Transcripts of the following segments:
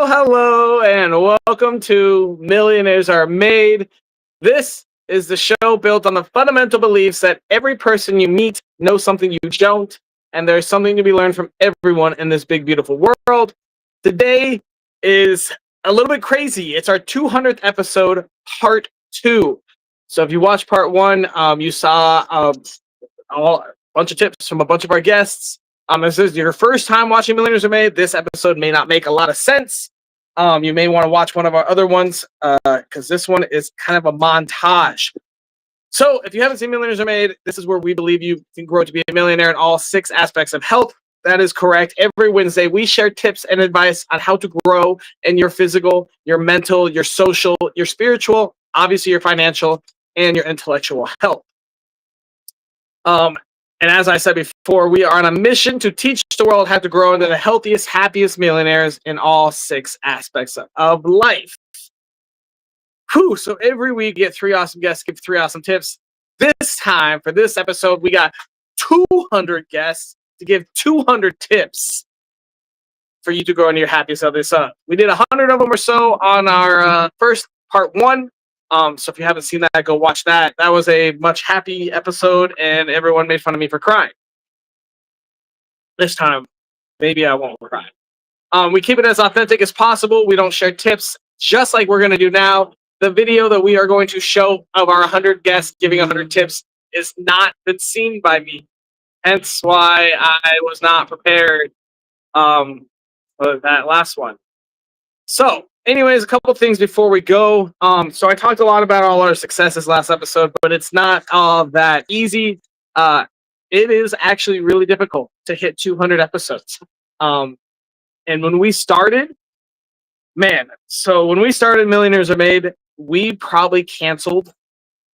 Hello, and welcome to Millionaires Are Made. This is the show built on the fundamental beliefs that every person you meet knows something you don't, and there's something to be learned from everyone in this big, beautiful world. Today is a little bit crazy. It's our 200th episode, part two. So if you watched part one, you saw a bunch of tips from a bunch of our guests. If this is your first time watching Millionaires Are Made, this episode may not make a lot of sense. You may want to watch one of our other ones because this one is kind of a montage. So if you haven't seen Millionaires Are Made, this is where we believe you can grow to be a millionaire in all 6 aspects of health. That is correct. Every Wednesday, we share tips and advice on how to grow in your physical, your mental, your social, your spiritual, obviously your financial, and your intellectual health. And as I said before, we are on a mission to teach the world how to grow into the healthiest, happiest millionaires in all 6 aspects of life. Whew, so every week, get 3 awesome guests, give 3 awesome tips. This time, for this episode, we got 200 guests to give 200 tips for you to grow into your happiest, healthiest self. We did 100 of them or so on our first part 1. So if you haven't seen that, go watch that. That was a much happy episode, and everyone made fun of me for crying. This time, maybe I won't cry. We keep it as authentic as possible. We don't share tips, just like we're going to do now. The video that we are going to show of our 100 guests giving 100 tips is not been seen by me. Hence why I was not prepared for that last one. So, anyways, a couple things before we go. So I talked a lot about all our successes last episode, but it's not all that easy. It is actually really difficult to hit 200 episodes. And when we started, when we started Millionaires Are Made, we probably canceled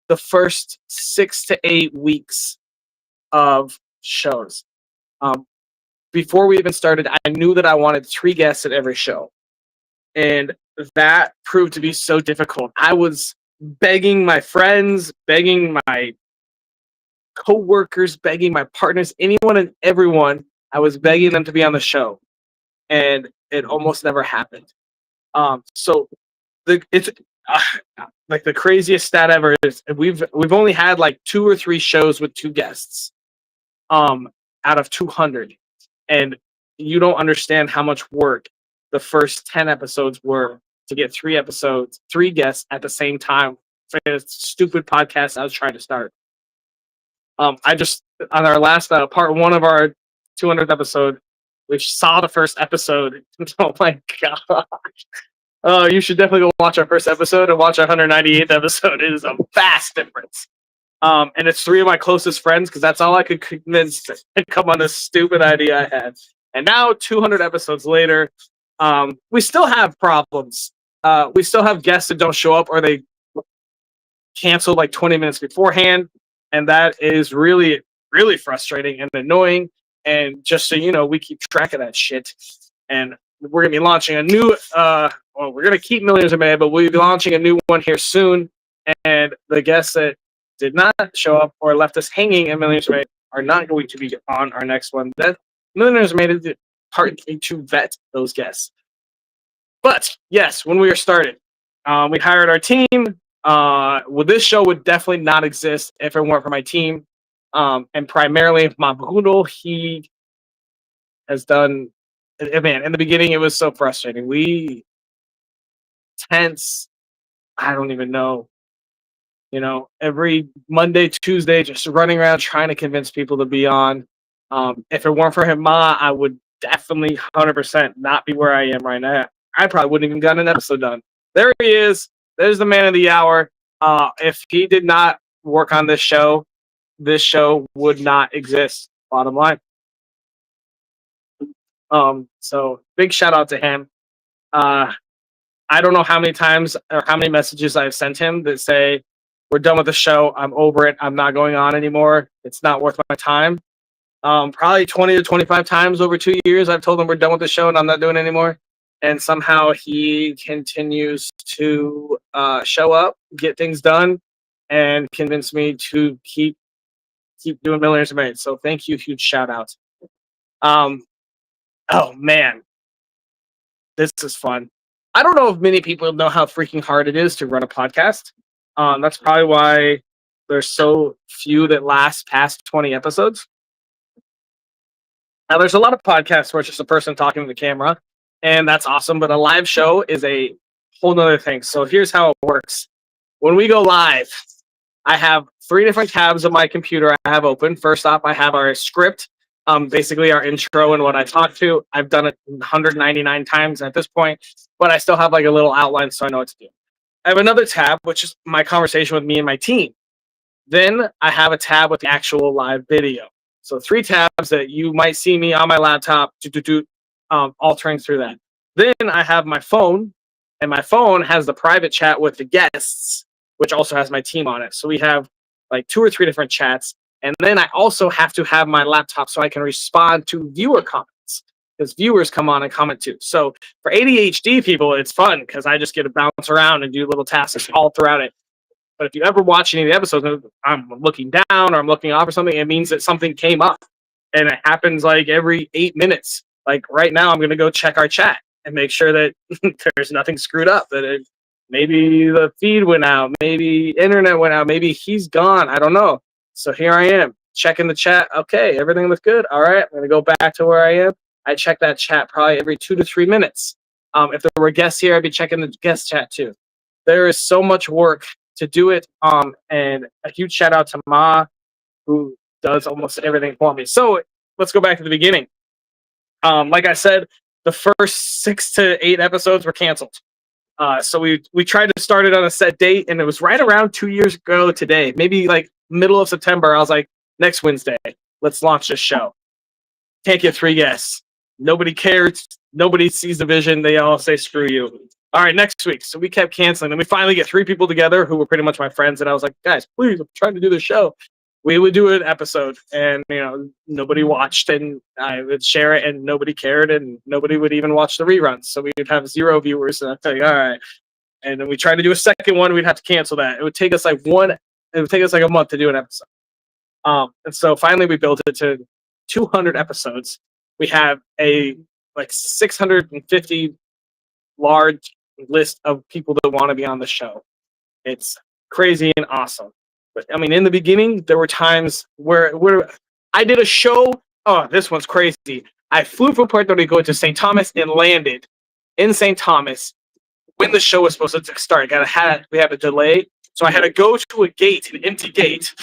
the first 6 to 8 weeks of shows. Before we even started, I knew that I wanted 3 guests at every show. And that proved to be so difficult. I was begging my friends, begging my co-workers, begging my partners, anyone and everyone. I was begging them to be on the show, and it almost never happened. It's like the craziest stat ever is we've only had like 2 or 3 shows with 2 guests, out of 200, and you don't understand how much work the first 10 episodes were to get 3 guests at the same time for this stupid podcast I was trying to start. I just, on our last part 1 of our 200th episode, which saw the first episode. Oh my god. Oh, you should definitely go watch our first episode and watch our 198th episode. It is a vast difference. And it's 3 of my closest friends because that's all I could convince to come on this stupid idea I had. And now, 200 episodes later, we still have problems. We still have guests that don't show up or they cancel like 20 minutes beforehand. And that is really, really frustrating and annoying. And just so you know, we keep track of that shit. And we're going to be launching a new, we're going to keep Millionaires Are Made, but we'll be launching a new one here soon. And the guests that did not show up or left us hanging in Millionaires Are Made are not going to be on our next one. That Millionaires Are Made is partly to vet those guests. But yes, when we were started, we hired our team. This show would definitely not exist if it weren't for my team. And primarily my Bruno, he has done, man, in the beginning it was so frustrating. We tense, I don't even know. Every Monday, Tuesday, just running around trying to convince people to be on. If it weren't for him, I would definitely 100% not be where I am right now. I probably wouldn't even gotten an episode done. There he is. There's the man of the hour. If he did not work on this show would not exist. Bottom line. So big shout out to him. I don't know how many times or how many messages I've sent him that say, we're done with the show. I'm over it. I'm not going on anymore. It's not worth my time. Probably 20 to 25 times over 2 years, I've told him we're done with the show and I'm not doing it anymore. And somehow he continues to show up, get things done, and convince me to keep doing Millionaires Are Made. So thank you. Huge shout out. Oh man, this is fun. I don't know if many people know how freaking hard it is to run a podcast. That's probably why there's so few that last past 20 episodes. Now, there's a lot of podcasts where it's just a person talking to the camera, and that's awesome. But a live show is a whole nother thing. So here's how it works. When we go live, I have 3 different tabs on my computer I have open. First off, I have our script, basically our intro and what I talk to. I've done it 199 times at this point, but I still have like a little outline so I know what to do. I have another tab, which is my conversation with me and my team. Then I have a tab with the actual live video. So 3 tabs that you might see me on my laptop, altering through that. Then I have my phone, and my phone has the private chat with the guests, which also has my team on it. So we have like 2 or 3 different chats. And then I also have to have my laptop so I can respond to viewer comments, because viewers come on and comment too. So for ADHD people, it's fun because I just get to bounce around and do little tasks all throughout it. But if you ever watch any of the episodes, I'm looking down or I'm looking off or something, it means that something came up. And it happens like every 8 minutes. Like right now, I'm going to go check our chat and make sure that there's nothing screwed up, that maybe the feed went out, maybe internet went out, maybe he's gone. I don't know. So here I am checking the chat. Okay, everything looks good. All right, I'm going to go back to where I am. I check that chat probably every 2 to 3 minutes. If there were guests here, I'd be checking the guest chat too. There is so much work to do it. And a huge shout out to Ma, who does almost everything for me. So let's go back to the beginning. Like I said, the first 6 to 8 episodes were canceled. So we tried to start it on a set date, and it was right around 2 years ago today, maybe like middle of September. I was like, next Wednesday, let's launch this show. Can't get 3 guests. Nobody cares. Nobody sees the vision. They all say, screw you. All right, next week. So we kept canceling. And we finally get 3 people together who were pretty much my friends. And I was like, guys, please, I'm trying to do the show. We would do an episode, and nobody watched, and I would share it, and nobody cared, and nobody would even watch the reruns. So we'd have 0 viewers, and I'd tell you, all right. And then we tried to do a second one. We'd have to cancel that. It would take us like a month to do an episode. And so finally we built it to 200 episodes. We have a like 650 large list of people that want to be on the show. It's crazy and awesome. But I mean, in the beginning, there were times where I did a show. Oh, this one's crazy. I flew from Puerto Rico to St. Thomas and landed in St. Thomas when the show was supposed to start. We had a delay, so I had to go to a gate, an empty gate,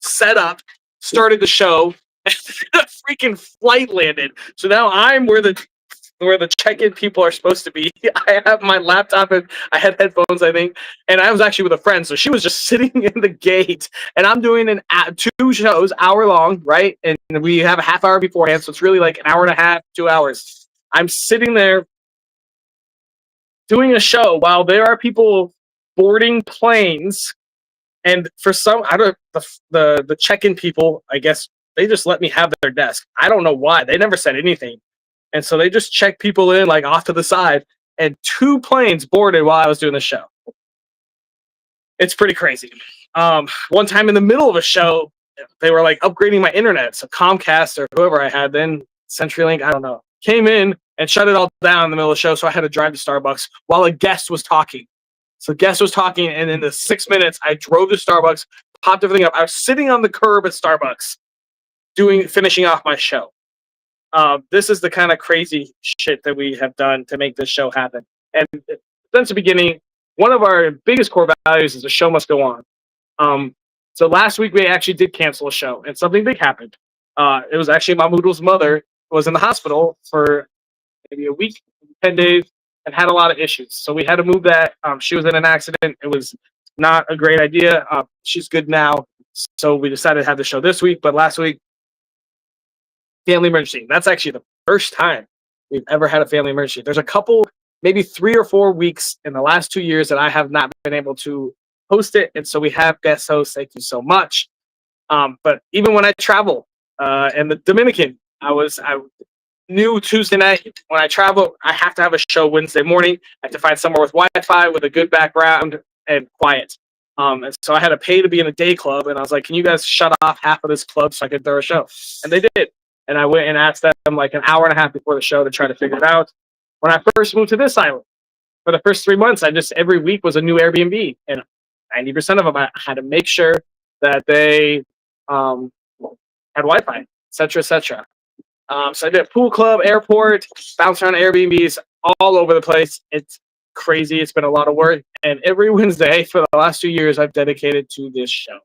set up, started the show, and a freaking flight landed. So now I'm where the check-in people are supposed to be. I have my laptop and I had headphones, I think, and I was actually with a friend, so she was just sitting in the gate, and I'm doing 2 shows, hour long, right? And we have a half hour beforehand, so it's really like an hour and a half, 2 hours. I'm sitting there doing a show while there are people boarding planes, and for some, I don't, the check-in people, I guess, they just let me have their desk. I don't know why. They never said anything. And so they just checked people in like off to the side, and 2 planes boarded while I was doing the show. It's pretty crazy. One time in the middle of a show, they were like upgrading my internet. So Comcast or whoever I had then, CenturyLink, I don't know, came in and shut it all down in the middle of the show. So I had to drive to Starbucks while a guest was talking. So guest was talking, and in the 6 minutes, I drove to Starbucks, popped everything up. I was sitting on the curb at Starbucks finishing off my show. This is the kind of crazy shit that we have done to make this show happen. And since the beginning, one of our biggest core values is the show must go on. So last week we actually did cancel a show, and something big happened. It was actually Mahmoud's mother was in the hospital for maybe a week, 10 days, and had a lot of issues. So we had to move that. She was in an accident. It was not a great idea. She's good now. So we decided to have the show this week, but last week, family emergency. That's actually the first time we've ever had a family emergency. There's a couple, maybe 3 or 4 weeks in the last 2 years that I have not been able to host it. And so we have guest hosts. Thank you so much. But even when I travel, in the Dominican, I knew Tuesday night when I travel, I have to have a show Wednesday morning. I have to find somewhere with Wi-Fi, with a good background and quiet. And so I had to pay to be in a day club. And I was like, can you guys shut off half of this club so I could throw a show? And they did. And I went and asked them like an hour and a half before the show to try to figure it out. When I first moved to this island, for the first 3 months, I just every week was a new Airbnb, and 90% of them I had to make sure that they um, had Wi-Fi, etc., etc. So I did a pool club, airport, bounce around Airbnbs all over the place. It's crazy. It's been a lot of work, and every Wednesday for the last 2 years, I've dedicated to this show.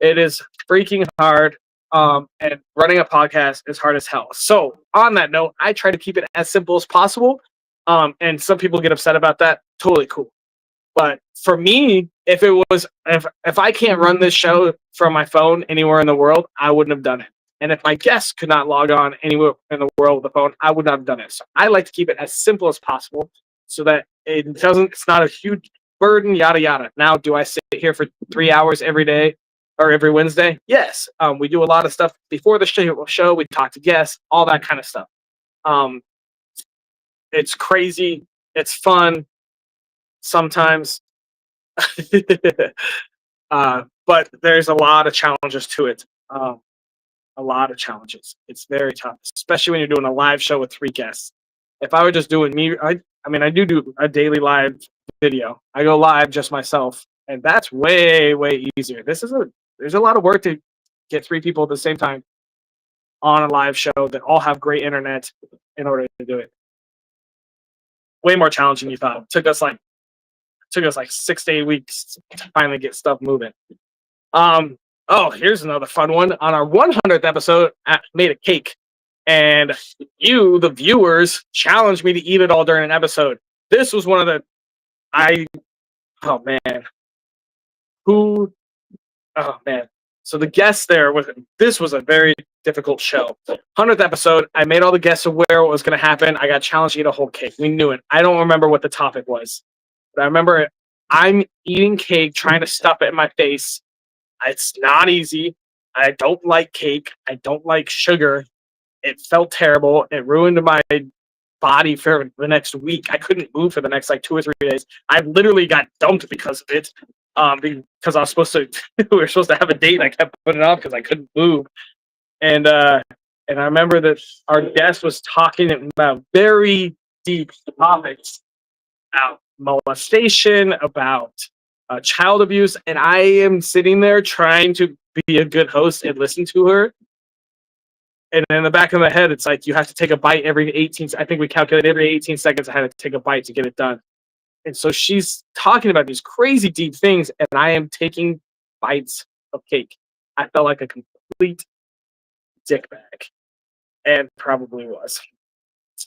It is freaking hard. And running a podcast is hard as hell. So on that note, I try to keep it as simple as possible. And some people get upset about that. Totally cool. But for me, if I can't run this show from my phone anywhere in the world, I wouldn't have done it. And if my guests could not log on anywhere in the world with the phone, I would not have done it. So I like to keep it as simple as possible so that it's not a huge burden, yada yada. Now, do I sit here for 3 hours every day or every Wednesday? Yes. We do a lot of stuff before the show. We talk to guests, all that kind of stuff. It's crazy. It's fun sometimes. But there's a lot of challenges to it. A lot of challenges. It's very tough, especially when you're doing a live show with 3 guests. If I were just doing me, I do a daily live video. I go live just myself, and that's way, way easier. There's a lot of work to get 3 people at the same time on a live show that all have great internet in order to do it. Way more challenging than you thought. It took us like 6 to 8 weeks to finally get stuff moving. Oh, here's another fun one. On our 100th episode, I made a cake, and you, the viewers, challenged me to eat it all during an episode. This was one of the oh man. So the guests this was a very difficult show. 100th episode, I made all the guests aware what was going to happen. I got challenged to eat a whole cake. We knew it. I don't remember what the topic was, but I remember I'm eating cake, trying to stuff it in my face. It's not easy. I don't like cake. I don't like sugar. It felt terrible. It ruined my body for the next week. I couldn't move for the next 2 or 3 days. I literally got dumped because of it. Because I was supposed to, we were supposed to have a date, and I kept putting it off because I couldn't move. And I remember that our guest was talking about very deep topics about molestation, about child abuse, and I am sitting there trying to be a good host and listen to her. And in the back of my head, it's like you have to take a bite every 18. I think we calculated every 18 seconds I had to take a bite to get it done. And so she's talking about these crazy deep things, and I am taking bites of cake. I felt like a complete dickbag, and probably was.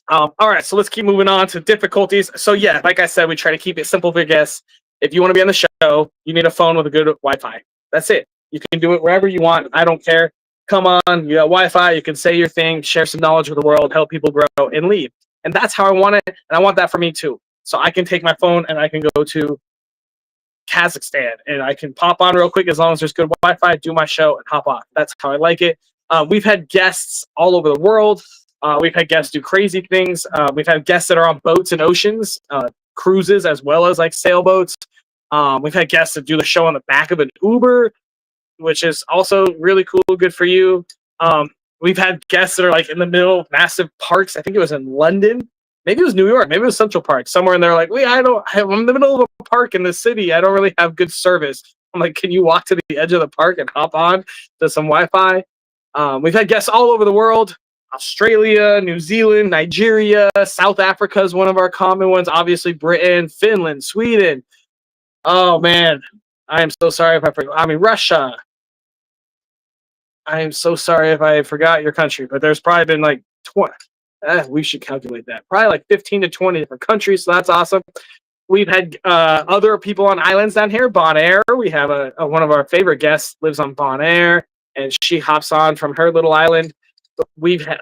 All right, so let's keep moving on to difficulties. So yeah, like I said, we try to keep it simple for guests. If you want to be on the show, you need a phone with a good Wi-Fi. That's it. You can do it wherever you want. I don't care. Come on, you got Wi-Fi. You can say your thing, share some knowledge with the world, help people grow, and leave. And that's how I want it, and I want that for me too. So I can take my phone and I can go to Kazakhstan and I can pop on real quick as long as there's good Wi-Fi, do my show, and hop off. That's how I like it. We've had guests all over the world. We've had guests do crazy things. We've had guests that are on boats and oceans, cruises, as well as sailboats. We've had guests that do the show on the back of an Uber, which is also really cool, good for you. We've had guests that are in the middle of massive parks. I think it was in London. Maybe it was New York. Maybe it was Central Park. Somewhere in there, I'm in the middle of a park in the city. I don't really have good service. I'm like, can you walk to the edge of the park and hop on to some Wi-Fi? We've had guests all over the world. Australia, New Zealand, Nigeria, South Africa is one of our common ones. Obviously, Britain, Finland, Sweden. Oh, man. I am so sorry if I forgot. Russia. I am so sorry if I forgot your country, but there's probably been 20. We should calculate that. Probably 15 to 20 different countries, so that's awesome. We've had other people on islands down here. Bonaire. We have one of our favorite guests lives on Bonaire, and she hops on from her little island. We've had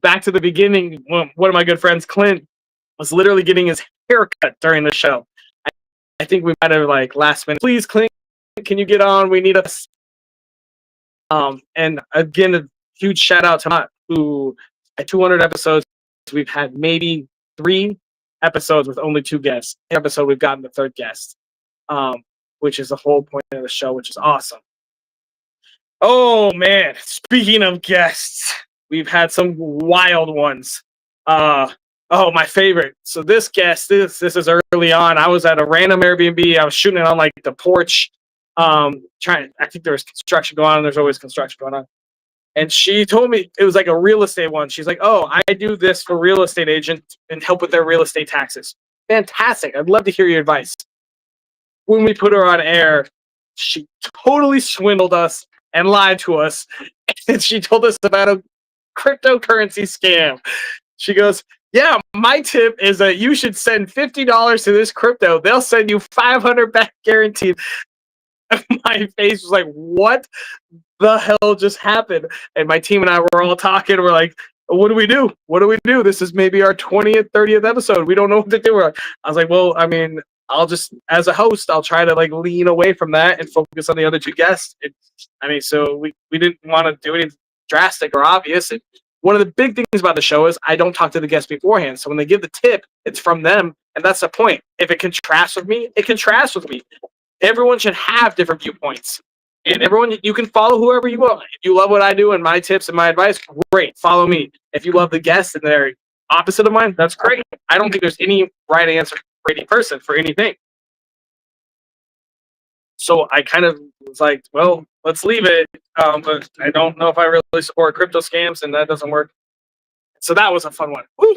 back to the beginning. One of my good friends, Clint, was literally getting his hair cut during the show. I think we might have last minute. Please, Clint, can you get on? We need us. And again, a huge shout out to Matt, who at 200 episodes, we've had maybe 3 episodes with only 2 guests. Every episode we've gotten the 3rd guest, which is the whole point of the show, which is awesome. Oh man, speaking of guests, we've had some wild ones. Oh, my favorite. So this guest, this is early on. I was at a random Airbnb. I was shooting it on like the porch. Trying. I think there was construction going on. There's always construction going on. And she told me it was like a real estate one. She's like, "Oh, I do this for real estate agents and help with their real estate taxes." Fantastic. I'd love to hear your advice. When we put her on air, she totally swindled us and lied to us. And she told us about a cryptocurrency scam. She goes, "Yeah, my tip is that you should send $50 to this crypto. They'll send you 500 back guaranteed." My face was like, "What the hell just happened?" And my team and I were all talking. We're like, "What do we do? What do we do? This is maybe our 20th, 30th episode. We don't know what to do." I was like, "Well, I mean, I'll just, as a host, I'll try to like lean away from that and focus on the other two guests." I mean, so we didn't want to do anything drastic or obvious. And one of the big things about the show is I don't talk to the guests beforehand. So when they give the tip, it's from them. And that's the point. If it contrasts with me, it contrasts with me. Everyone should have different viewpoints. And everyone, you can follow whoever you want. If you love what I do and my tips and my advice, great, follow me. If you love the guests and they're opposite of mine, that's great. I don't think there's any right answer for any person for anything. So I kind of was like, well, let's leave it. But I don't know if I really support crypto scams, and that doesn't work. So that was a fun one. Woo!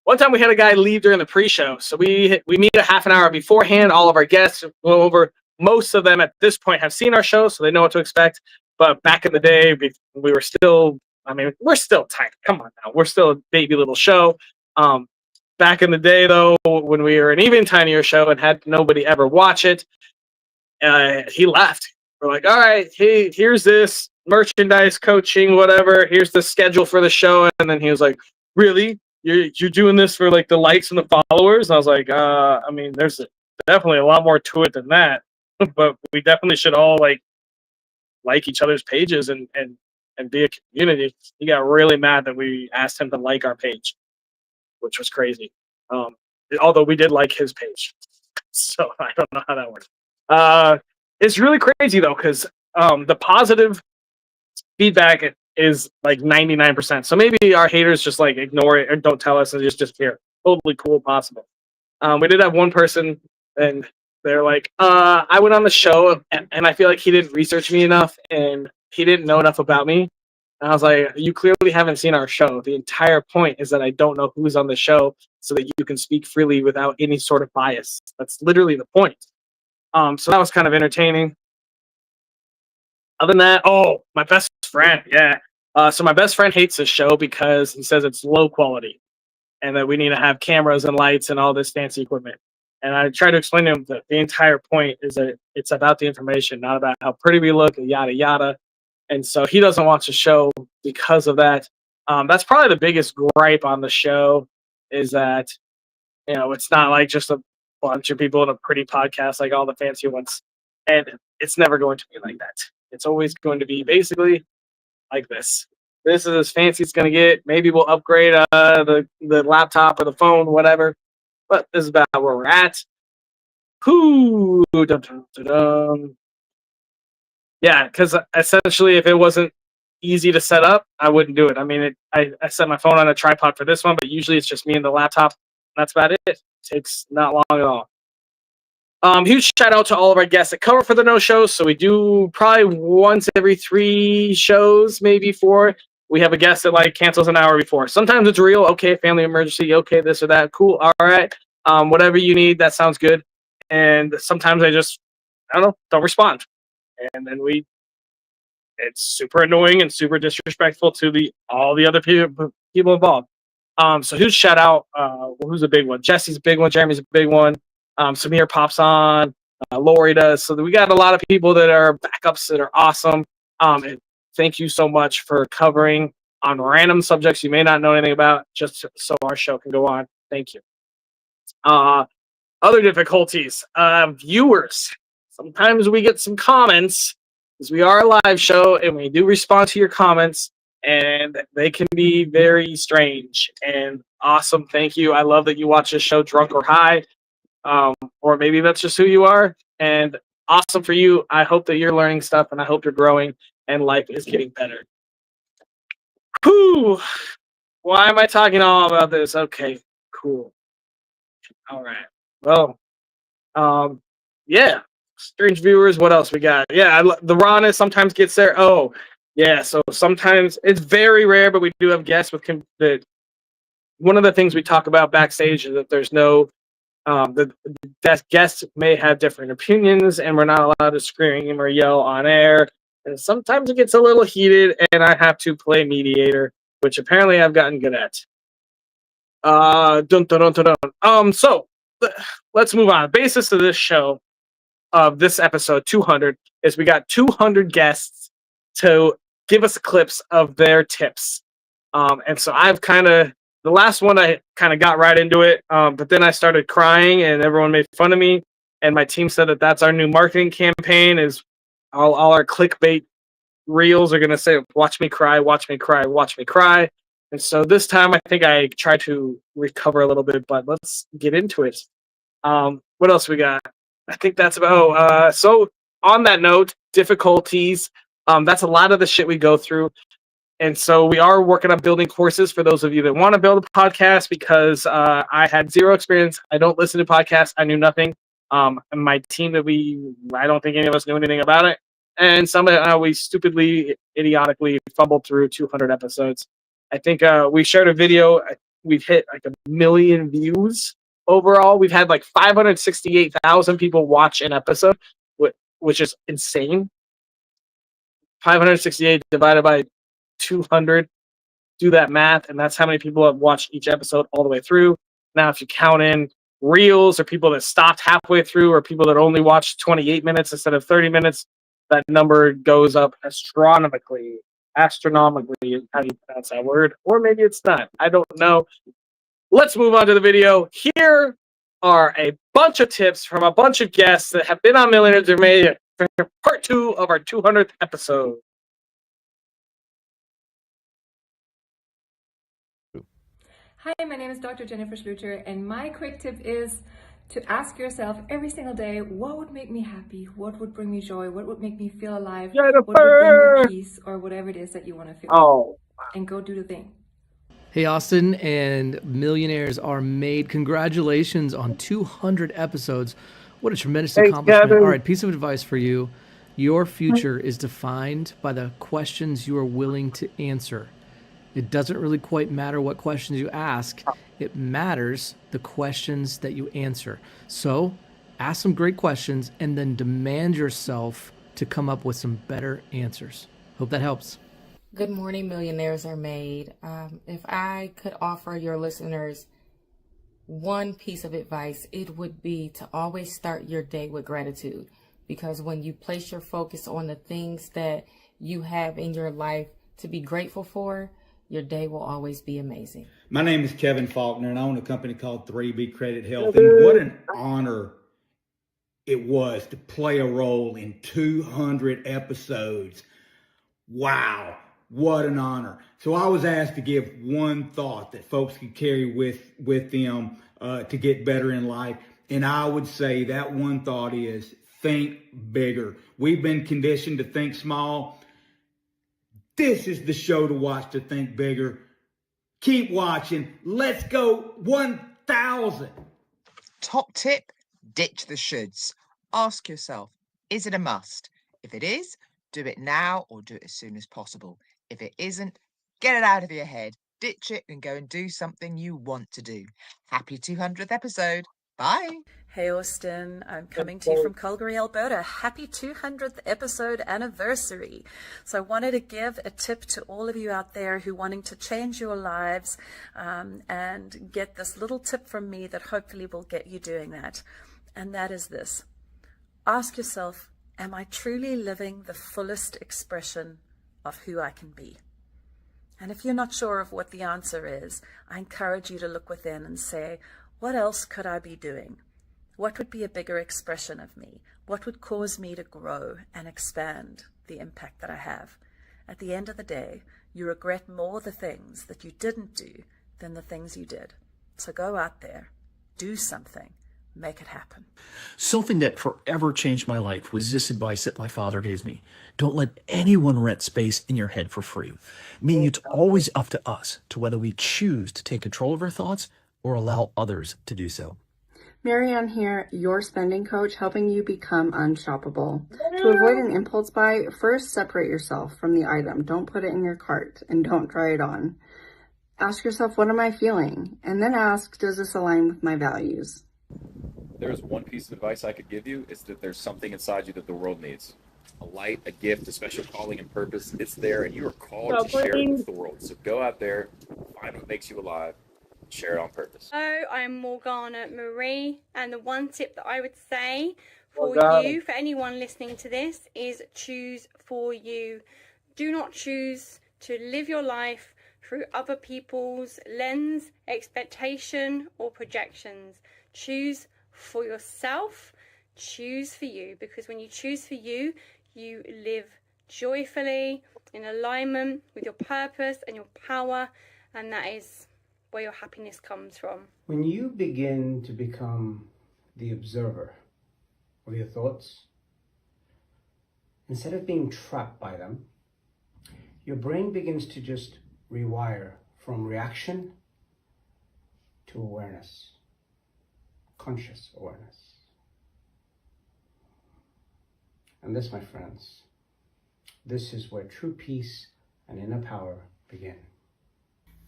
One time we had a guy leave during the pre-show, so we meet a half an hour beforehand. All of our guests go over. Most of them at this point have seen our show, so they know what to expect. But back in the day, we were still, I mean, we're still tiny. Come on now, we're still a baby little show. Back in the day, though, when we were an even tinier show and had nobody ever watch it, he left. We're like, "All right, hey, here's this merchandise, coaching, whatever. Here's the schedule for the show." And then he was like, "Really? You're doing this for like the likes and the followers?" And I was like, I mean, there's definitely a lot more to it than that, but we definitely should all like each other's pages and be a community." He got really mad that we asked him to like our page, which was crazy. Um, Although we did like his page, so I don't know how that works. Uh, it's really crazy though, because the positive feedback is like 99%. So maybe our haters just like ignore it or don't tell us and just disappear. Totally cool, possible. We did have one person, and they're like, "I went on the show, and I feel like he didn't research me enough, and he didn't know enough about me." And I was like, "You clearly haven't seen our show. The entire point is that I don't know who's on the show, so that you can speak freely without any sort of bias. That's literally the point." So that was kind of entertaining. Other than that, oh, my best friend, yeah. So my best friend hates this show because he says it's low quality and that we need to have cameras and lights and all this fancy equipment. And I try to explain to him that the entire point is that it's about the information, not about how pretty we look, yada yada. And so he doesn't watch the show because of that. That's probably the biggest gripe on the show is that it's not like just a bunch of people in a pretty podcast like all the fancy ones, and it's never going to be like that. It's always going to be basically like this. This is as fancy as it's going to get. Maybe we'll upgrade the laptop or the phone, whatever. But this is about where we're at. Whoo! Dun, dun, dun, dun. Yeah, because essentially, if it wasn't easy to set up, I wouldn't do it. I mean, I set my phone on a tripod for this one, but usually it's just me and the laptop. That's about it. It takes not long at all. Huge shout out to all of our guests that cover for the no shows. So we do probably once every 3 shows, maybe 4. We have a guest that like cancels an hour before. Sometimes it's real. Okay, family emergency. Okay, this or that. Cool. All right. Whatever you need, that sounds good. And sometimes I don't know, don't respond. And then it's super annoying and super disrespectful to all the other people involved. So huge shout out. Who's a big one? Jesse's a big one. Jeremy's a big one. Samir pops on. Lori does. So we got a lot of people that are backups that are awesome. And thank you so much for covering on random subjects you may not know anything about, just so our show can go on. Thank you. Other difficulties. Viewers. Sometimes we get some comments because we are a live show and we do respond to your comments, and they can be very strange and awesome. Thank you. I love that you watch this show drunk or high, or maybe that's just who you are. And awesome for you. I hope that you're learning stuff, and I hope you're growing and life is getting better. Whew. Why am I talking all about this? Okay, Cool. All right. Well, um, yeah. Strange viewers. What else we got? Yeah, the rawness sometimes gets there. Oh, yeah. So sometimes it's very rare, but we do have guests with that. One of the things we talk about backstage is that there's no that guests may have different opinions, and we're not allowed to scream or yell on air. And sometimes it gets a little heated, and I have to play mediator, which apparently I've gotten good at. Dun, dun, dun, dun, dun. So let's move on. The basis of this show, of this episode 200, is we got 200 guests to give us clips of their tips. And so I've kind of, the last one I kind of got right into it, but then I started crying and everyone made fun of me. And my team said that that's our new marketing campaign, is all our clickbait reels are going to say, watch me cry, watch me cry, watch me cry. And so this time I think I tried to recover a little bit, but let's get into it. What else we got? I think that's about, so on that note, difficulties, that's a lot of the shit we go through. And so we are working on building courses for those of you that want to build a podcast, because I had zero experience. I don't listen to podcasts. I knew nothing. And my team I don't think any of us knew anything about it. And somehow we stupidly, idiotically fumbled through 200 episodes. I think we shared a video. We've hit like 1 million views overall. We've had like 568,000 people watch an episode, which is insane. 568 divided by 200, do that math, and that's how many people have watched each episode all the way through. Now, if you count in reels or people that stopped halfway through or people that only watched 28 minutes instead of 30 minutes, that number goes up astronomically. Astronomically is how you pronounce that word, or maybe it's not. I don't know. Let's move on to the video. Here are a bunch of tips from a bunch of guests that have been on Millionaires Are Made for part 2 of our 200th episode. Hi, my name is Dr. Jennifer Schluter, and my quick tip is to ask yourself every single day, what would make me happy? What would bring me joy? What would make me feel alive? Jennifer! What would bring me peace, or whatever it is that you want to feel? Oh. And go do the thing. Hey, Austin, and Millionaires Are Made. Congratulations on 200 episodes. What a tremendous accomplishment. Kevin. All right, piece of advice for you. Your future is defined by the questions you are willing to answer. It doesn't really quite matter what questions you ask. It matters the questions that you answer. So ask some great questions and then demand yourself to come up with some better answers. Hope that helps. Good morning, Millionaires Are Made. If I could offer your listeners one piece of advice, it would be to always start your day with gratitude. Because when you place your focus on the things that you have in your life to be grateful for, your day will always be amazing. My name is Kevin Faulkner, and I own a company called 3B Credit Health. And what an honor it was to play a role in 200 episodes. Wow, what an honor. So I was asked to give one thought that folks could carry with them to get better in life. And I would say that one thought is think bigger. We've been conditioned to think small. This is the show to watch to think bigger. Keep watching. Let's go 1,000. Top tip, ditch the shoulds. Ask yourself, is it a must? If it is, do it now or do it as soon as possible. If it isn't, get it out of your head, ditch it and go and do something you want to do. Happy 200th episode. Bye. Hey Austin, I'm coming to you from Calgary, Alberta. Happy 200th episode anniversary. So I wanted to give a tip to all of you out there who are wanting to change your lives and get this little tip from me that hopefully will get you doing that. And that is this. Ask yourself, am I truly living the fullest expression of who I can be? And if you're not sure of what the answer is, I encourage you to look within and say, what else could I be doing? What would be a bigger expression of me? What would cause me to grow and expand the impact that I have? At the end of the day, you regret more the things that you didn't do than the things you did. So go out there, do something, make it happen. Something that forever changed my life was this advice that my father gave me. Don't let anyone rent space in your head for free. Meaning it's always up to us to whether we choose to take control of our thoughts or allow others to do so. Marianne here, your spending coach, helping you become unshoppable. To avoid an impulse buy, first separate yourself from the item. Don't put it in your cart and don't try it on. Ask yourself, what am I feeling? And then ask, does this align with my values? There's one piece of advice I could give you is that there's something inside you that the world needs. A light, a gift, a special calling and purpose. It's there and you are called to share it with the world. So go out there, find what makes you alive, share it on purpose. Hello, I'm Morgana Marie, and the one tip that I would say for Morgana. you, for anyone listening to this, is choose for you. Do not choose to live your life through other people's lens, expectation, or projections. Choose for yourself, choose for you, because when you choose for you, you live joyfully in alignment with your purpose and your power, and that is where your happiness comes from. When you begin to become the observer of your thoughts, instead of being trapped by them, your brain begins to just rewire from reaction to awareness, conscious awareness. And this, my friends, this is where true peace and inner power begin.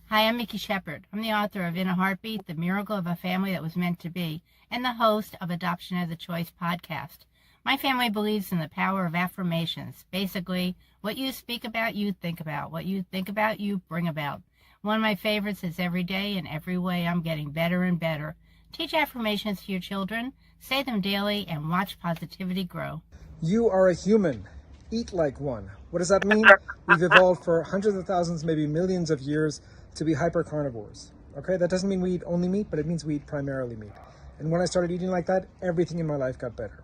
Hi, I'm Mickey Shepard. I'm the author of In a Heartbeat, The Miracle of a Family That Was Meant to Be, and the host of Adoption of the Choice podcast. My family believes in the power of affirmations. Basically, what you speak about, you think about. What you think about, you bring about. One of my favorites is every day and every way I'm getting better and better. Teach affirmations to your children, say them daily, and watch positivity grow. You are a human. Eat like one. What does that mean? We've evolved for hundreds of thousands, maybe millions of years to be hyper-carnivores. Okay, that doesn't mean we eat only meat, but it means we eat primarily meat. And when I started eating like that, everything in my life got better.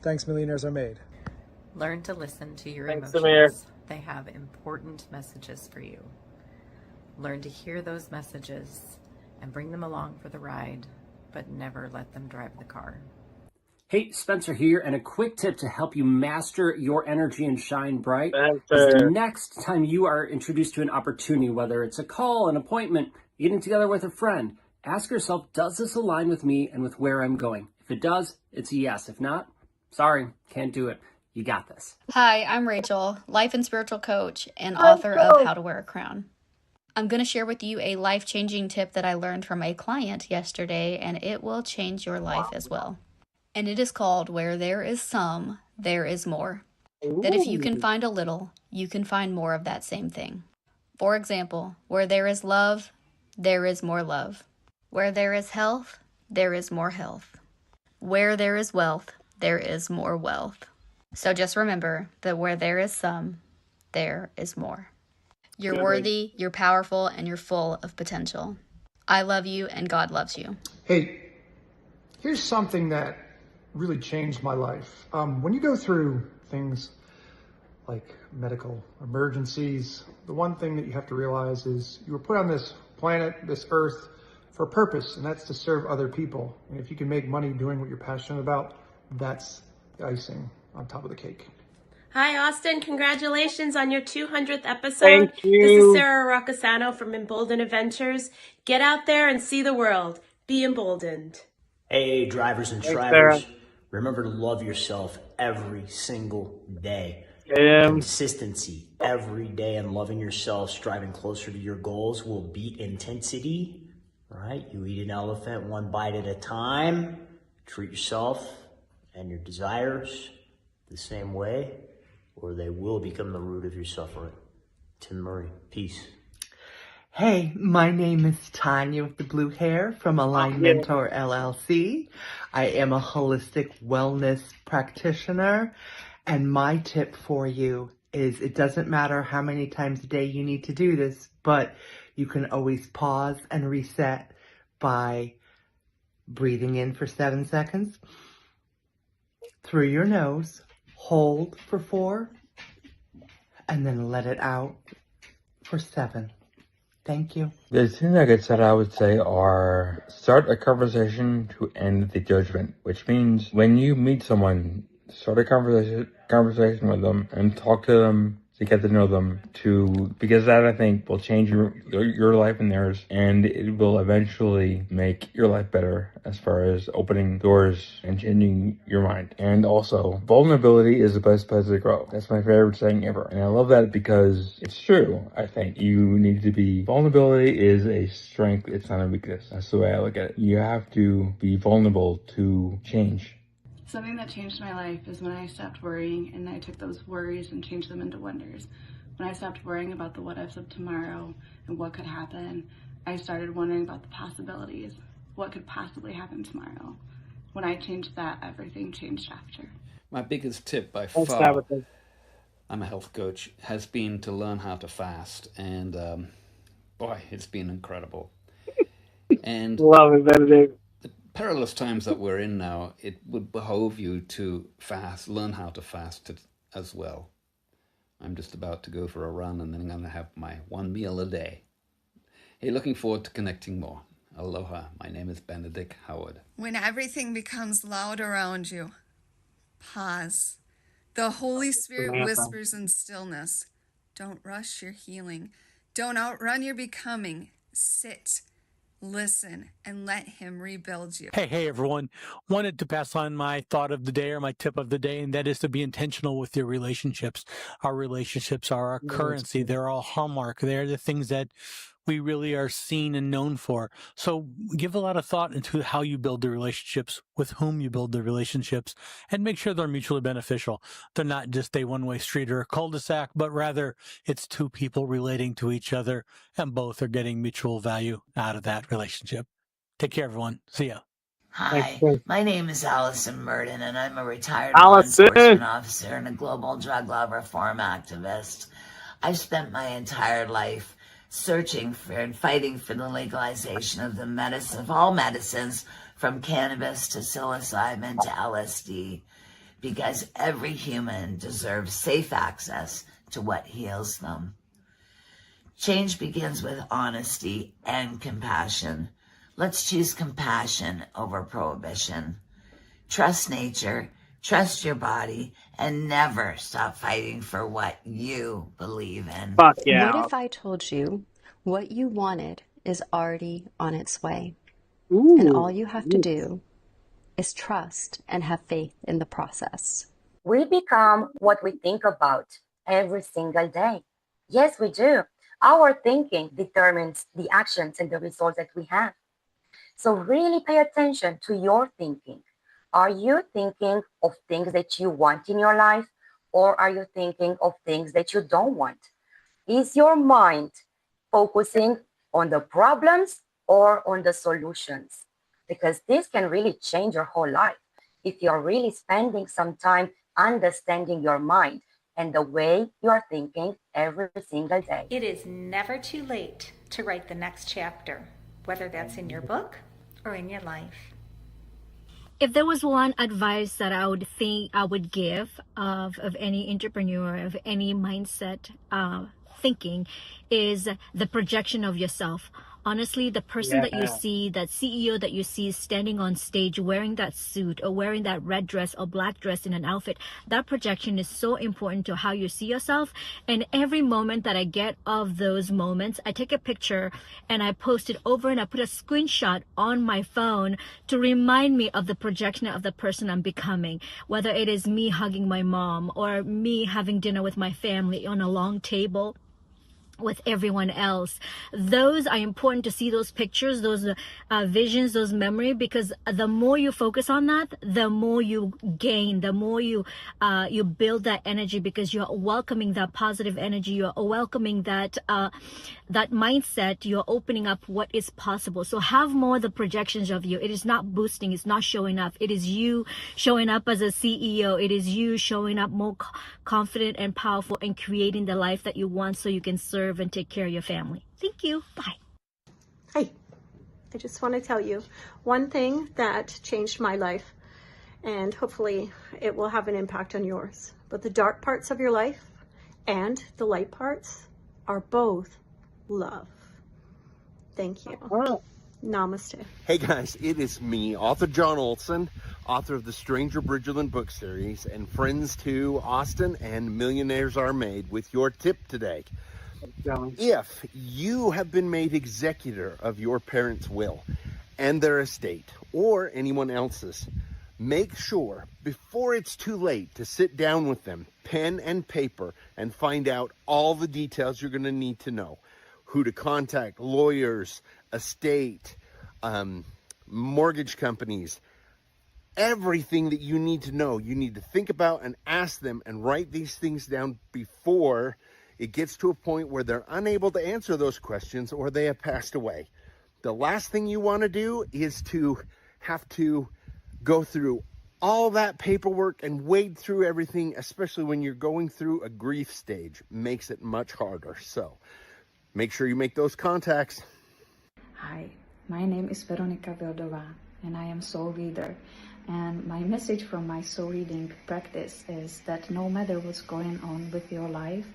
Thanks, Millionaires Are Made. Learn to listen to your Thanks, emotions. Samir. They have important messages for you. Learn to hear those messages and bring them along for the ride, but never let them drive the car. Hey, Spencer here, and a quick tip to help you master your energy and shine bright Spencer. is the next time you are introduced to an opportunity, whether it's a call, an appointment, getting together with a friend, ask yourself, does this align with me and with where I'm going? If it does, it's a yes. If not, sorry, can't do it. You got this. Hi, I'm Rachel, life and spiritual coach and author of How to Wear a Crown. I'm going to share with you a life-changing tip that I learned from a client yesterday, and it will change your life as well. And it is called, where there is some, there is more. That if you can find a little, you can find more of that same thing. For example, where there is love, there is more love. Where there is health, there is more health. Where there is wealth, there is more wealth. So just remember that where there is some, there is more. You're worthy, you're powerful, and you're full of potential. I love you, and God loves you. Hey, here's something that really changed my life. When you go through things like medical emergencies, the one thing that you have to realize is you were put on this planet, this earth, for a purpose, and that's to serve other people. And if you can make money doing what you're passionate about, that's the icing on top of the cake. Hi, Austin. Congratulations on your 200th episode. Thank you. This is Sarah Roccasano from Emboldened Adventures. Get out there and see the world. Be emboldened. Hey, drivers and Thanks, strivers. Sarah. Remember to love yourself every single day. Yeah. Consistency every day and loving yourself, striving closer to your goals will beat intensity, right? You eat an elephant one bite at a time. Treat yourself and your desires the same way, or they will become the root of your suffering. Tim Murray, peace. Hey, my name is Tanya with the blue hair from Align Mentor LLC. I am a holistic wellness practitioner, and my tip for you is it doesn't matter how many times a day you need to do this, but you can always pause and reset by breathing in for 7 seconds through your nose, hold for 4, and then let it out for 7. Thank you. The 2 nuggets that I would say are start a conversation to end the judgment, which means when you meet someone, start a conversation with them and talk to them to get to know them, because that I think will change your life and theirs, and it will eventually make your life better as far as opening doors and changing your mind. And also, vulnerability is the best place to grow. That's my favorite saying ever, and I love that because it's true. I think you need to be. Vulnerability is a strength. It's not a weakness. That's the way I look at it. You have to be vulnerable to change. Something that changed my life is when I stopped worrying and I took those worries and changed them into wonders. When I stopped worrying about the what ifs of tomorrow and what could happen, I started wondering about the possibilities. What could possibly happen tomorrow? When I changed that, everything changed after. My biggest tip by Let's far, start with this. I'm a health coach, has been to learn how to fast. And boy, it's been incredible. And Love it, Benedict. the perilous times that we're in now, it would behove you to fast, learn how to fast as well. I'm just about to go for a run and then I'm going to have my one meal a day. Hey, looking forward to connecting more. Aloha, my name is Benedict Howard. When everything becomes loud around you, pause. The Holy Spirit whispers in stillness. Don't rush your healing. Don't outrun your becoming. Sit, listen, and let Him rebuild you. Hey, everyone. Wanted to pass on my thought of the day or my tip of the day, and that is to be intentional with your relationships. Our relationships are our currency. They're all hallmark. They're the things that we really are seen and known for. So give a lot of thought into how you build the relationships, with whom you build the relationships, and make sure they're mutually beneficial. They're not just a one-way street or a cul-de-sac, but rather it's two people relating to each other, and both are getting mutual value out of that relationship. Take care, everyone. See ya. Hi, my name is Allison Murden, and I'm a retired Allison. law enforcement officer and a global drug law reform activist. I've spent my entire life searching for and fighting for the legalization of of all medicines, from cannabis to psilocybin to LSD, because every human deserves safe access to what heals them. Change begins with honesty and compassion. Let's choose compassion over prohibition. Trust nature, trust your body, and never stop fighting for what you believe in. Fuck yeah. What if I told you what you wanted is already on its way? Ooh. And all you have to do is trust and have faith in the process. We become what we think about every single day. Yes, we do. Our thinking determines the actions and the results that we have. So really pay attention to your thinking. Are you thinking of things that you want in your life, or are you thinking of things that you don't want? Is your mind focusing on the problems or on the solutions? Because this can really change your whole life if you're really spending some time understanding your mind and the way you're thinking every single day. It is never too late to write the next chapter, whether that's in your book or in your life. If there was one advice that I would give of any entrepreneur, of any mindset thinking, is the projection of yourself. Honestly, the person that you see, that CEO that you see standing on stage wearing that suit or wearing that red dress or black dress in an outfit, that projection is so important to how you see yourself. And every moment that I get of those moments, I take a picture and I post it over, and I put a screenshot on my phone to remind me of the projection of the person I'm becoming. Whether it is me hugging my mom, or me having dinner with my family on a long table with everyone else. Those are important to see, those pictures, those visions, those memory, because the more you focus on that, the more you gain, the more you build that energy, because you're welcoming that positive energy, you're welcoming that that mindset, you're opening up what is possible. So have more the projections of you. It is not boosting, it's not showing up. It is you showing up as a CEO. It is you showing up more confident and powerful and creating the life that you want, so you can serve and take care of your family. Thank you. Bye. Hi, I just want to tell you one thing that changed my life, and hopefully it will have an impact on yours. But the dark parts of your life and the light parts are both love. Thank you. Namaste. Hey guys, it is me, author John Olson, author of the Stranger Bridgerland book series, and Friends to Austin and Millionaires Are Made, with your tip today. If you have been made executor of your parents' will and their estate, or anyone else's, make sure before it's too late to sit down with them, pen and paper, and find out all the details you're going to need to know. Who to contact, lawyers, estate, mortgage companies, everything that you need to know. You need to think about and ask them and write these things down before it gets to a point where they're unable to answer those questions or they have passed away. The last thing you want to do is to have to go through all that paperwork and wade through everything, especially when you're going through a grief stage. Makes it much harder. So make sure you make those contacts. Hi, my name is Veronica Vildova, and I am soul reader. And my message from my soul reading practice is that no matter what's going on with your life,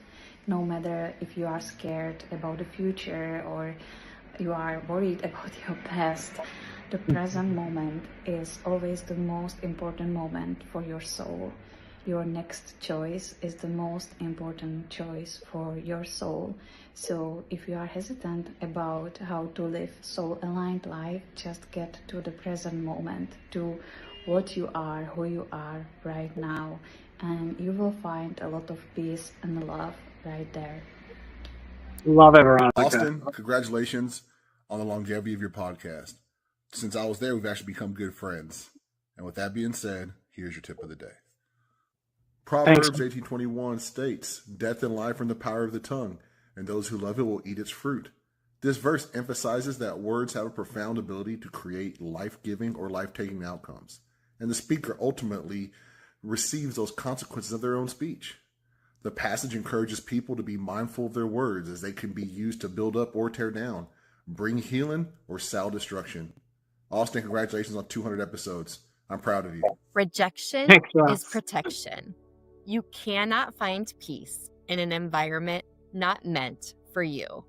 no matter if you are scared about the future or you are worried about your past, the present moment is always the most important moment for your soul. Your next choice is the most important choice for your soul. So if you are hesitant about how to live soul-aligned life, just get to the present moment, to what you are, who you are right now, and you will find a lot of peace and love right there. Love it, Veronica. Austin, congratulations on the longevity of your podcast. Since I was there, we've actually become good friends. And with that being said, here's your tip of the day. Proverbs 18:21 states, "Death and life are in the power of the tongue, and those who love it will eat its fruit." This verse emphasizes that words have a profound ability to create life-giving or life-taking outcomes, and the speaker ultimately receives those consequences of their own speech. The passage encourages people to be mindful of their words, as they can be used to build up or tear down, bring healing or sow destruction. Austin, congratulations on 200 episodes. I'm proud of you. Rejection is protection. You cannot find peace in an environment not meant for you.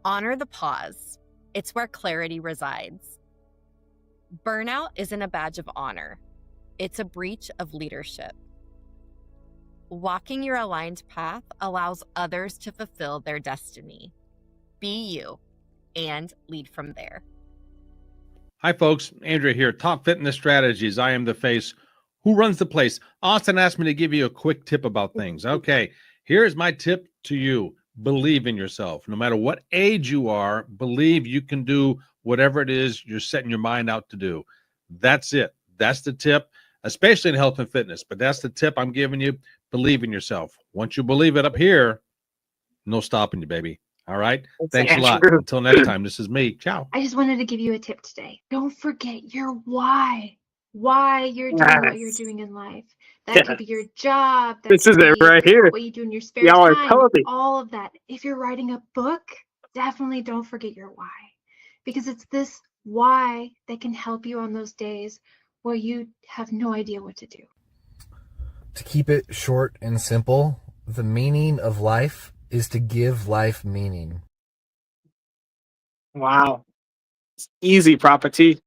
Honor the pause. It's where clarity resides. Burnout isn't a badge of honor. It's a breach of leadership. Walking your aligned path allows others to fulfill their destiny. Be you and lead from there. Hi, folks. Andrea here. Top Fitness Strategies. I am the face. Who runs the place? Austin asked me to give you a quick tip about things. Okay, here's my tip to you. Believe in yourself. No matter what age you are, believe you can do whatever it is you're setting your mind out to do. That's it. That's the tip, especially in health and fitness. But that's the tip I'm giving you. Believe in yourself. Once you believe it up here, no stopping you, baby. All right? Thanks a lot. Until next time, this is me. Ciao. I just wanted to give you a tip today. Don't forget your why you're doing what you're doing in life. That could be your job. That This is could it be right here. what you do in your spare Y'all are time. telling me. All of that. If you're writing a book, definitely don't forget your why, because it's this why that can help you on those days where you have no idea what to do. To keep it short and simple, the meaning of life is to give life meaning. Wow. It's easy, property.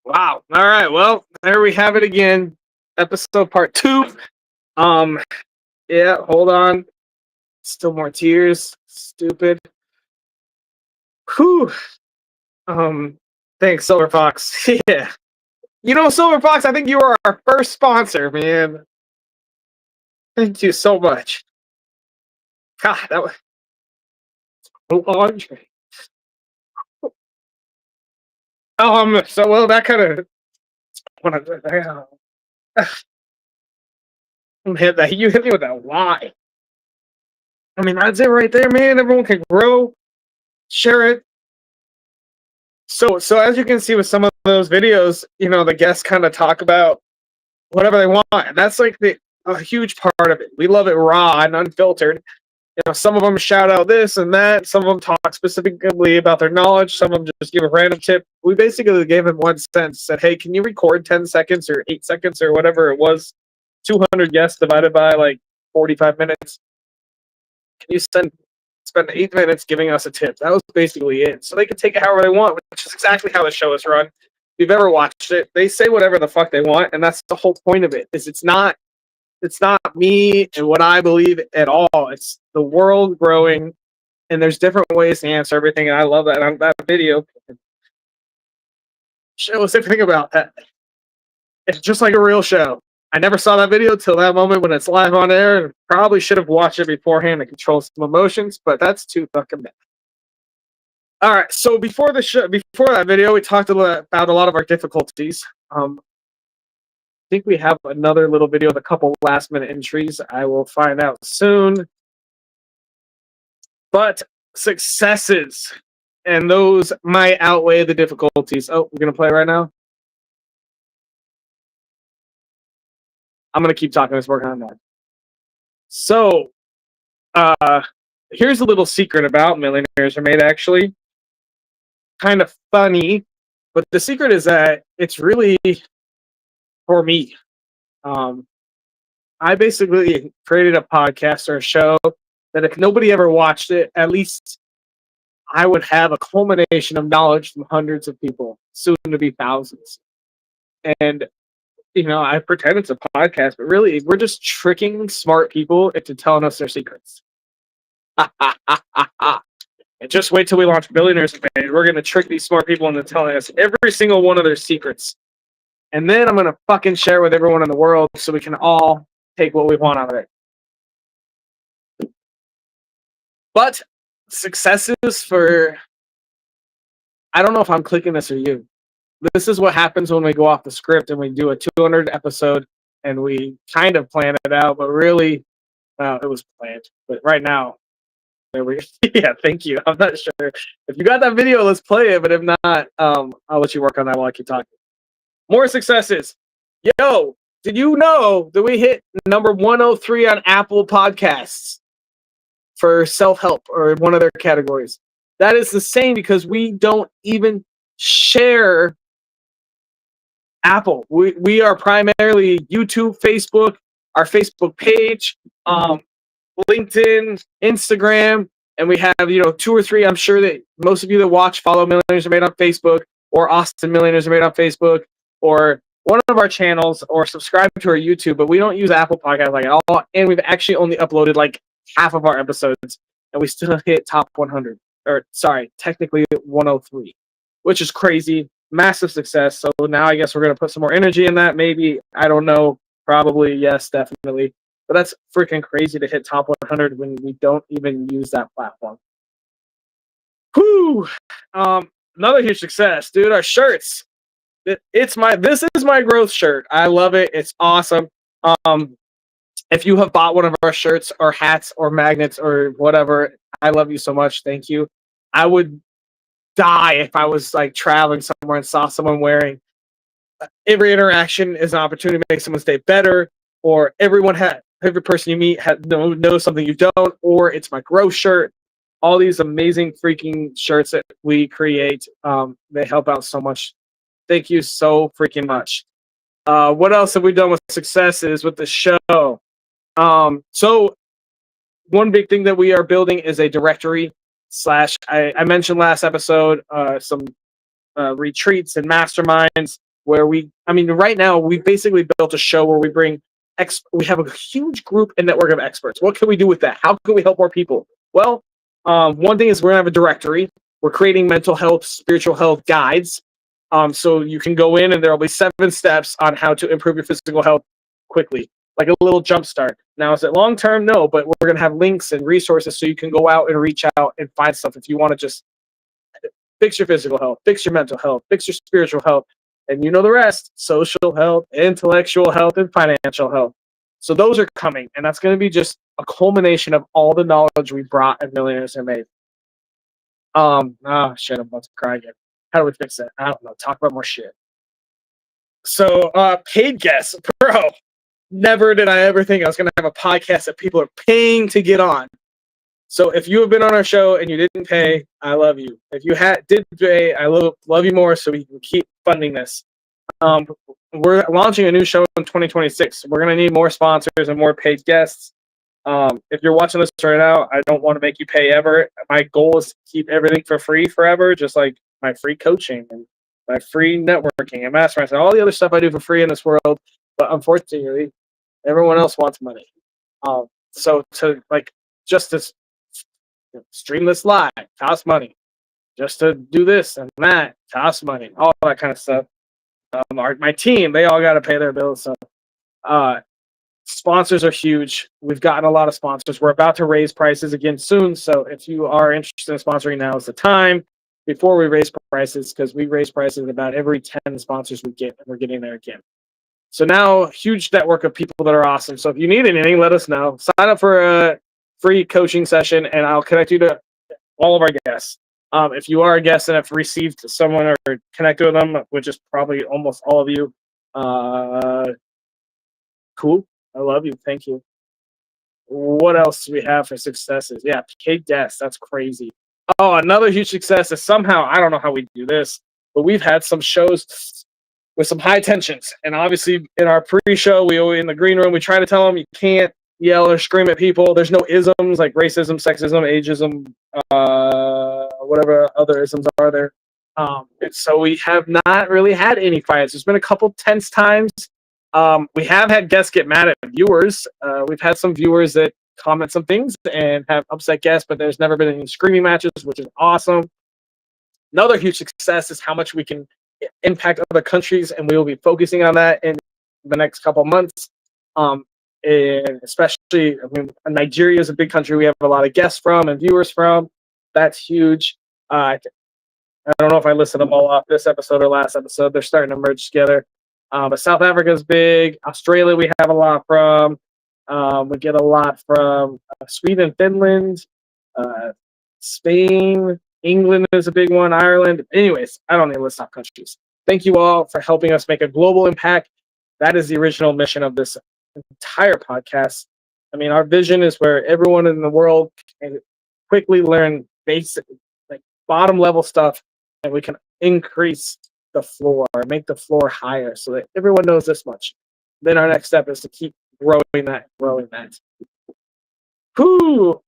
Wow. All right. Well, there we have it again. Episode part 2. Yeah, hold on. Still more tears. Stupid. Whew. Thanks, Silver Fox. Yeah. You know, Silver Fox, I think you are our first sponsor, man. Thank you so much. God, that was laundry. So well, that kind of hit that. You hit me with that why. I mean, that's it right there, man. Everyone can grow, share it. So as you can see with some of those videos, you know, the guests kind of talk about whatever they want, and that's like a huge part of it. We love it raw and unfiltered. You know, some of them shout out this and that. Some of them talk specifically about their knowledge. Some of them just give a random tip. We basically gave him one sentence, said, hey, can you record 10 seconds or 8 seconds or whatever it was? 200 guests divided by like 45 minutes. Can you send spend 8 minutes giving us a tip. That was basically it. So they can take it however they want, which is exactly how the show is run. If you've ever watched it, they say whatever the fuck they want, and that's the whole point of it. Is it's not me and what I believe at all. It's the world growing, and there's different ways to answer everything. And I love that. And that video shows everything about that. It's just like a real show. I never saw that video till that moment when it's live on air, and probably should have watched it beforehand to control some emotions, but that's too fucking bad. All right, so before that video, we talked about a lot of our difficulties. I think we have another little video with a couple last-minute entries. I will find out soon. But successes, and those might outweigh the difficulties. Oh, we're gonna play right now. I'm going to keep talking. Let's work on that. So, here's a little secret about Millionaires Are Made, actually. Kind of funny, but the secret is that it's really for me. I basically created a podcast or a show that if nobody ever watched it, at least I would have a culmination of knowledge from hundreds of people, soon to be thousands. And I pretend it's a podcast, but really, we're just tricking smart people into telling us their secrets. And just wait till we launch Millionaires Are Made. We're going to trick these smart people into telling us every single one of their secrets. And then I'm going to fucking share with everyone in the world so we can all take what we want out of it. But successes for... I don't know if I'm clicking this or you. This is what happens when we go off the script and we do a 200 episode and we kind of plan it out, but really, it was planned. But right now, there we yeah, thank you. I'm not sure. If you got that video, let's play it. But if not, I'll let you work on that while I keep talking. More successes. Yo, did you know that we hit number 103 on Apple Podcasts for self-help or one of their categories? That is the same because we don't even share Apple. We are primarily YouTube, Facebook, our Facebook page, LinkedIn, Instagram, and we have 2 or 3. I'm sure that most of you that watch follow Millionaires Are Made on Facebook, or Austin Millionaires Are Made on Facebook, or one of our channels, or subscribe to our YouTube. But we don't use Apple Podcasts like at all, and we've actually only uploaded like half of our episodes, and we still hit top 100. Or sorry, technically 103, which is crazy. Massive success. So now I guess we're going to put some more energy in that. Maybe, I don't know. Probably, yes, definitely. But that's freaking crazy to hit top 100 when we don't even use that platform. Whew. Another huge success, dude. Our shirts. This is my growth shirt. I love it. It's awesome. If you have bought one of our shirts or hats or magnets or whatever, I love you so much. Thank you. I would die if I was like traveling somewhere and saw someone wearing. Every interaction is an opportunity to make someone's day better, or every person you meet knows something you don't, or it's my growth shirt. All these amazing freaking shirts that we create, they help out so much. Thank you so freaking much. What else have we done with successes with the show? So one big thing that we are building is a directory / I mentioned last episode, some retreats and masterminds where right now we've basically built a show where we bring we have a huge group and network of experts. What can we do with that? How can we help more people? Well, one thing is we're gonna have a directory. We're creating mental health, spiritual health guides. So you can go in and there'll be 7 steps on how to improve your physical health quickly, like a little jump start. Now, is it long term? No, but we're going to have links and resources so you can go out and reach out and find stuff if you want to just fix your physical health, fix your mental health, fix your spiritual health, and you know the rest: social health, intellectual health, and financial health. So those are coming, and that's going to be just a culmination of all the knowledge we brought at Millionaires Are Made. Shit, I'm about to cry again. How do we fix that? I don't know. Talk about more shit. So, paid guests, bro. Never did I ever think I was going to have a podcast that people are paying to get on. So if you have been on our show and you didn't pay, I love you. If you did pay, I love you more so we can keep funding this. We're launching a new show in 2026. We're going to need more sponsors and more paid guests. If you're watching this right now, I don't want to make you pay ever. My goal is to keep everything for free forever, just like my free coaching and my free networking and masterminds and all the other stuff I do for free in this world. But unfortunately, everyone else wants money. So to just to stream this live costs money. Just to do this and that costs money. All that kind of stuff. My team, they all got to pay their bills. So sponsors are huge. We've gotten a lot of sponsors. We're about to raise prices again soon. So if you are interested in sponsoring, now is the time before we raise prices, because we raise prices about every 10 sponsors we get, and we're getting there again. So now, huge network of people that are awesome. So if you need anything, let us know. Sign up for a free coaching session, and I'll connect you to all of our guests. If you are a guest and have received someone or connected with them, which is probably almost all of you, cool. I love you. Thank you. What else do we have for successes? Yeah, paid guests. That's crazy. Oh, another huge success is somehow, I don't know how we do this, but we've had some shows with some high tensions. And obviously, in our pre-show, in the green room, we try to tell them you can't yell or scream at people. There's no isms like racism, sexism, ageism, whatever other isms are there. And so we have not really had any fights. There's been a couple tense times. We have had guests get mad at viewers. We've had some viewers that comment some things and have upset guests, but there's never been any screaming matches, which is awesome. Another huge success is how much we can impact other countries, and we will be focusing on that in the next couple months. And especially, Nigeria is a big country we have a lot of guests from and viewers from. That's huge. I don't know if I listed them all off this episode or last episode. They're starting to merge together. But South Africa is big. Australia we have a lot from. We get a lot from Sweden, Finland, Spain, England is a big one, Ireland. Anyways, I don't need to list off countries. Thank you all for helping us make a global impact. That is the original mission of this entire podcast. I mean, our vision is where everyone in the world can quickly learn basic, bottom level stuff, and we can increase the floor, make the floor higher so that everyone knows this much. Then our next step is to keep growing that. Whew.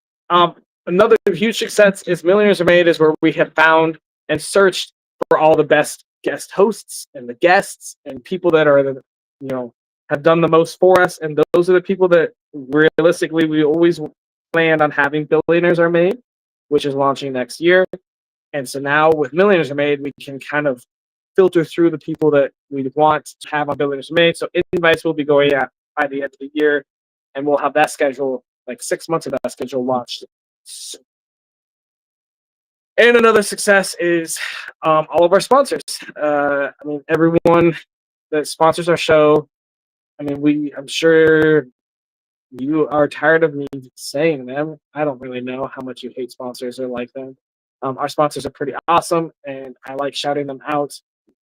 Another huge success is Millionaires Are Made, is where we have found and searched for all the best guest hosts and the guests and people that are, have done the most for us. And those are the people that realistically we always planned on having Billionaires Are Made, which is launching next year. And so now with Millionaires Are Made, we can kind of filter through the people that we want to have on Billionaires Are Made. So invites will be going out by the end of the year, and we'll have that schedule, 6 months of that schedule launched. And another success is all of our sponsors. Everyone that sponsors our show. I'm sure you are tired of me saying them. I don't really know how much you hate sponsors or like them. Our sponsors are pretty awesome, and I like shouting them out.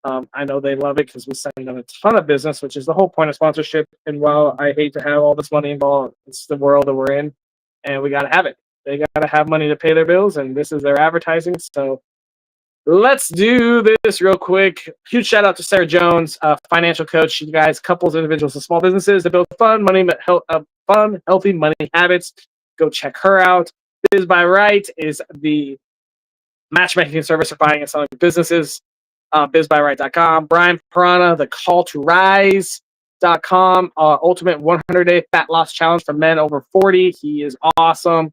I know they love it because we send them a ton of business, which is the whole point of sponsorship. And while I hate to have all this money involved, it's the world that we're in, and we got to have it. They got to have money to pay their bills, and this is their advertising. So let's do this real quick. Huge shout out to Sarah Jones, financial coach. You guys, couples, individuals, and small businesses that build fun, healthy money habits. Go check her out. Biz by Right is the matchmaking service for buying and selling businesses. BizByRight.com. Brian Piranha, the Call to Rise.com. Ultimate 100-day fat loss challenge for men over 40. He is awesome.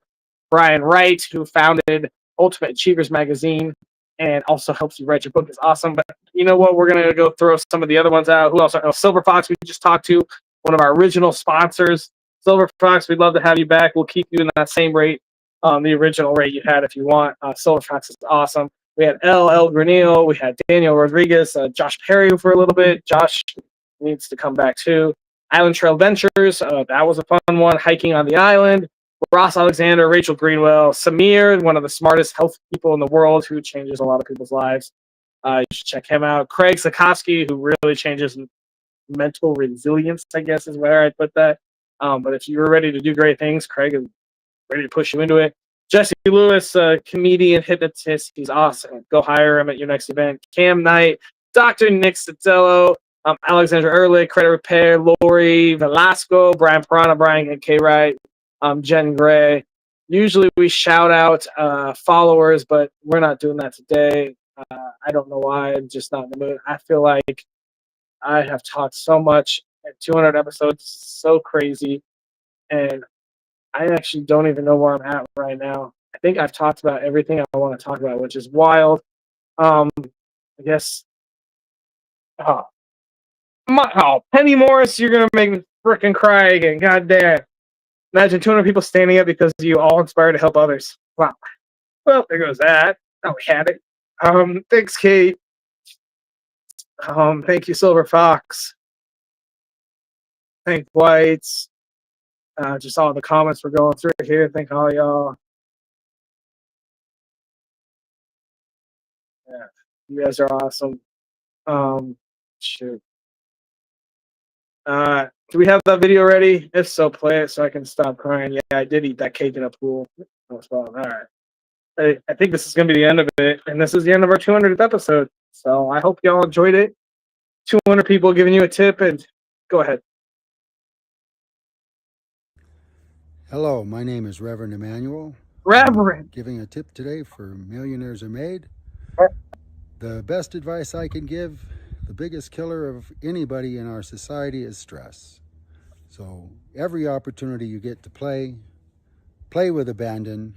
Brian Wright, who founded Ultimate Achievers magazine and also helps you write your book, is awesome. But you know what? We're going to go throw some of the other ones out. Who else? Silver Fox, we just talked to, one of our original sponsors. Silver Fox, we'd love to have you back. We'll keep you in that same rate, the original rate you had if you want. Silver Fox is awesome. We had LL Granillo. We had Daniel Rodriguez, Josh Perry for a little bit. Josh needs to come back too. Island Trail Ventures. That was a fun one. Hiking on the Island. Ross Alexander, Rachel Greenwell, Samir, one of the smartest health people in the world who changes a lot of people's lives. You should check him out. Craig Zakowski, who really changes mental resilience, I guess is where I'd put that. But if you're ready to do great things, Craig is ready to push you into it. Jesse Lewis, comedian, hypnotist. He's awesome. Go hire him at your next event. Cam Knight, Dr. Nick Statello, Alexandra Ehrlich, Credit Repair, Lori Velasco, Brian Piranha, Brian K. Wright, Jen Gray. Usually we shout out followers, but we're not doing that today. I don't know why. I'm just not in the mood. I feel like I have talked so much. And 200 episodes is so crazy. And I actually don't even know where I'm at right now. I think I've talked about everything I want to talk about, which is wild. I guess. Penny Morris, you're going to make me freaking cry again. God damn. Imagine 200 people standing up because you all inspired to help others. Wow. Well, there goes that. Now we had it. Thanks, Kate. Thank you, Silver Fox. Thank Whites. Just all the comments we're going through here. Thank all y'all. Yeah, you guys are awesome. Shoot. Do we have that video ready? If so, play it so I can stop crying. Yeah, I did eat that cake in a pool. All right. I think this is going to be the end of it, and this is the end of our 200th episode. So I hope y'all enjoyed it. 200 people giving you a tip, and go ahead. Hello, my name is Reverend Emmanuel. Reverend! Giving a tip today for Millionaires Are Made. The best advice I can give, the biggest killer of anybody in our society is stress. So every opportunity you get to play with abandon,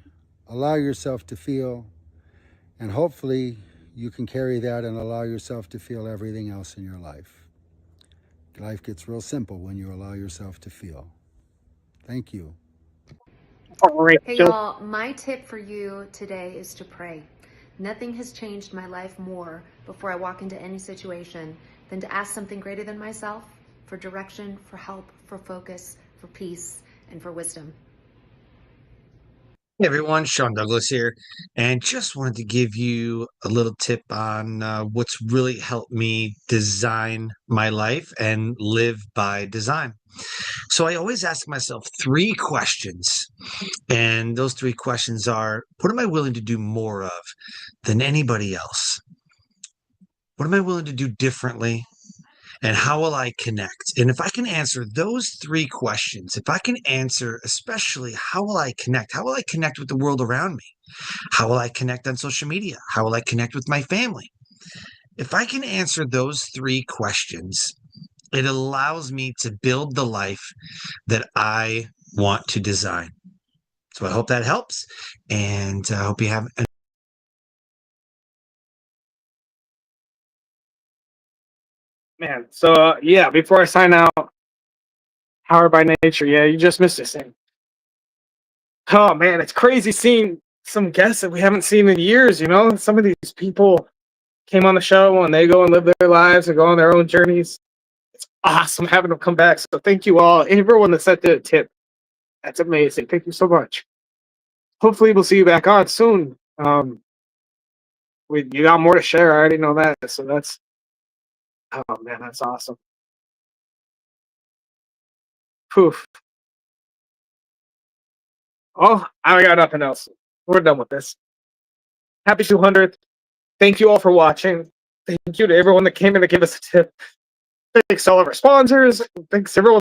allow yourself to feel, and hopefully you can carry that and allow yourself to feel everything else in your life. Life gets real simple when you allow yourself to feel. Thank you. Hey y'all, my tip for you today is to pray. Nothing has changed my life more before I walk into any situation than to ask something greater than myself for direction, for help, for focus, for peace, and for wisdom. Hey everyone, Sean Douglas here, and just wanted to give you a little tip on what's really helped me design my life and live by design. So I always ask myself 3 questions, and those 3 questions are, what am I willing to do more of than anybody else? What am I willing to do differently? And how will I connect? And if I can answer those 3 questions, if I can answer especially how will I connect? How will I connect with the world around me? How will I connect on social media? How will I connect with my family? If I can answer those 3 questions, it allows me to build the life that I want to design. So I hope that helps, and I hope you have an Man, so yeah, before I sign out, Powered by Nature, yeah, you just missed this thing. Oh man, it's crazy seeing some guests that we haven't seen in years, you know? Some of these people came on the show and they go and live their lives and go on their own journeys. It's awesome having them come back. So thank you all. Everyone that sent the tip. That's amazing. Thank you so much. Hopefully we'll see you back on soon. You got more to share. I already know that. So that's, oh man, that's awesome. Poof. Oh, I got nothing else. We're done with this. Happy 200th. Thank you all for watching. Thank you to everyone that came in to give us a tip. Thanks to all of our sponsors. Thanks to everyone